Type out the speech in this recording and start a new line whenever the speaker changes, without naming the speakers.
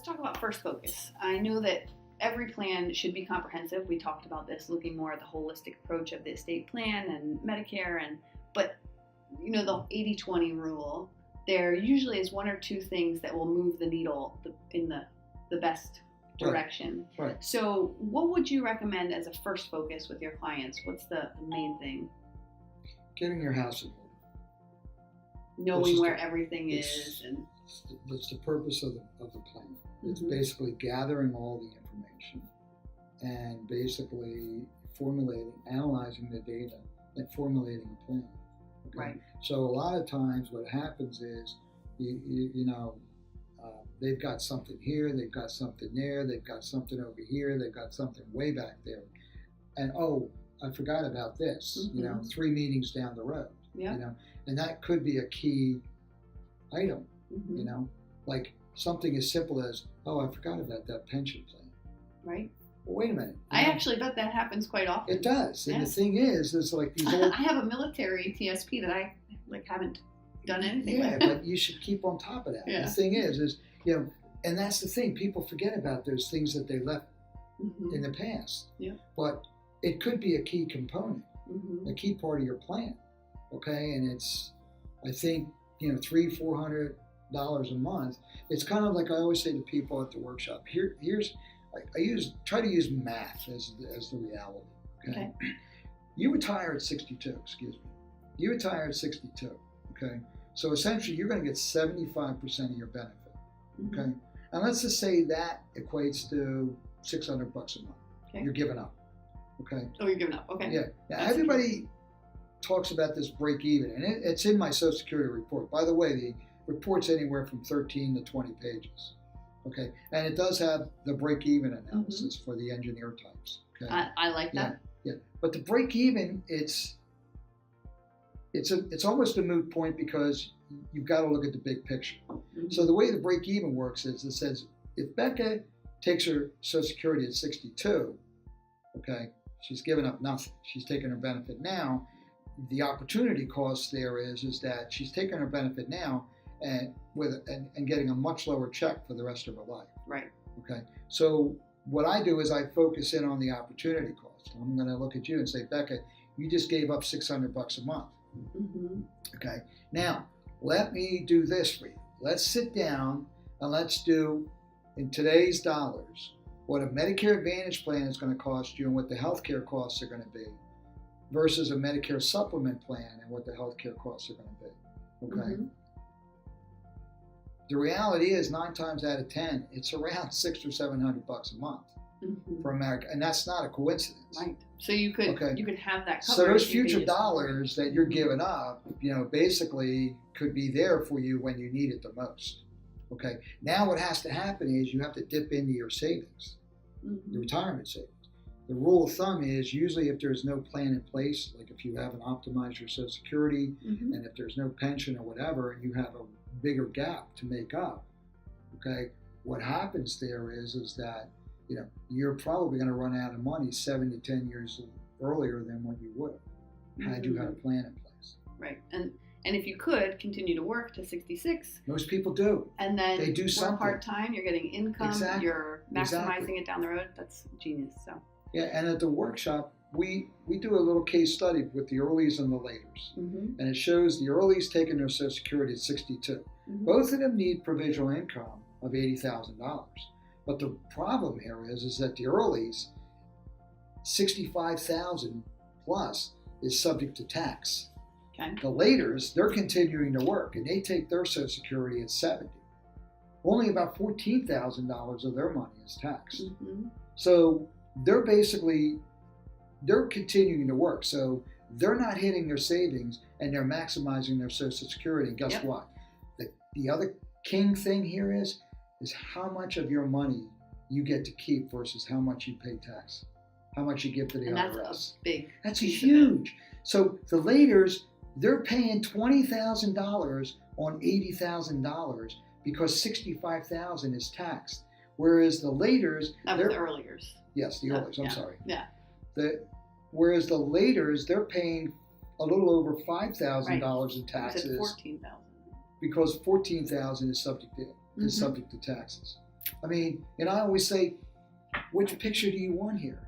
talk about first focus. I know that every plan should be comprehensive. We talked about this, looking more at the holistic approach of the estate plan and Medicare, but the 80-20 rule, there usually is one or two things that will move the needle in the best direction.
Right.
So what would you recommend as a first focus with your clients? What's the main thing?
Getting your house in order.
Knowing where everything is.
That's the purpose of the plan. It's
Mm-hmm.
basically gathering all the information and basically analyzing the data and formulating a plan. Okay?
Right.
So a lot of times what happens is, they've got something here, they've got something there, they've got something over here, they've got something way back there. And, I forgot about this,
Mm-hmm.
3 meetings down the road,
Yeah.
and that could be a key item,
Mm-hmm.
like something as simple as, I forgot about that pension plan.
Right.
Well, wait a minute.
I actually bet that happens quite often.
It does. And
Yeah.
the thing is like these old...
I have a military TSP that I haven't done anything
Yeah,
with.
but you should keep on top of that.
Yeah.
The thing is, and that's the thing, people forget about those things that they left
Mm-hmm.
in the past.
Yeah.
But it could be a key component,
Mm-hmm.
a key part of your plan. Okay, and it's, I think, $300-400 a month. It's kind of like I always say to people at the workshop. Here's I try to use math as the reality. Okay. You retire at 62. Excuse me. You retire at 62. Okay. So essentially, you're going to get 75% of your benefit.
Mm-hmm.
Okay. And let's just say that equates to $600 a month.
Okay.
You're giving up. Okay.
Oh, you're giving up. Okay.
Yeah. Now,
That's
everybody talks about this break even, and it's in my Social Security report. By the way, the report's anywhere from 13 to 20 pages. Okay. And it does have the break even analysis for the engineer types. Okay.
I like that.
Yeah. But the break even, it's almost a moot point because you've got to look at the big picture.
Mm-hmm.
So the way the break even works is it says if Becca takes her Social Security at 62, okay, she's given up nothing. She's taking her benefit now. The opportunity cost there is that she's taking her benefit now and getting a much lower check for the rest of her life.
Right.
Okay. So what I do is I focus in on the opportunity cost. I'm going to look at you and say, Becca, you just gave up $600 a month.
Mm-hmm.
Okay. Now, let me do this for you. Let's sit down and let's do, in today's dollars, what a Medicare Advantage plan is going to cost you and what the healthcare costs are going to be versus a Medicare supplement plan and what the healthcare costs are going to be. Okay.
Mm-hmm.
The reality is 9 times out of 10, it's around $600 or $700 a month for America, and that's not a coincidence.
Right. So you could have that covered.
So those future dollars that you're giving up, basically could be there for you when you need it the most. Okay. Now what has to happen is you have to dip into your savings, your retirement savings. The rule of thumb is usually if there's no plan in place, like if you haven't optimized your Social Security, and if there's no pension or whatever, and you have a bigger gap to make up, okay, what happens there is that you're probably going to run out of money 7 to 10 years earlier than what you would have had you had a plan in place.
Right. And if you could continue to work to 66,
most people do,
and then
they do something
part-time, you're getting income,
Exactly.
you're maximizing it down the road. That's genius. So
yeah. And at the workshop we do a little case study with the earlies and the laters, and it shows the earlies taking their Social Security at 62. Both of them need provisional income of $80,000. But the problem here is that the earlies, 65,000 plus is subject to tax.
okay.
The laters, they're continuing to work and they take their Social Security at 70. Only about $14,000 of their money is taxed. So they're continuing to work. So they're not hitting their savings and they're maximizing their Social Security. And guess what? The other king thing here is how much of your money you get to keep versus how much you pay tax, how much you give to the IRS.
That's big.
That's huge. So the laters, they're paying $20,000 on $80,000 because $65,000 is taxed. Whereas the laters,
That was the earliers.
Yes, the earliers. I'm sorry.
Yeah.
Whereas the laters, they're paying a little over $5,000 in taxes.
You said 14,000.
Because $14,000 is subject to taxes. I mean, and I always say, which picture do you want here?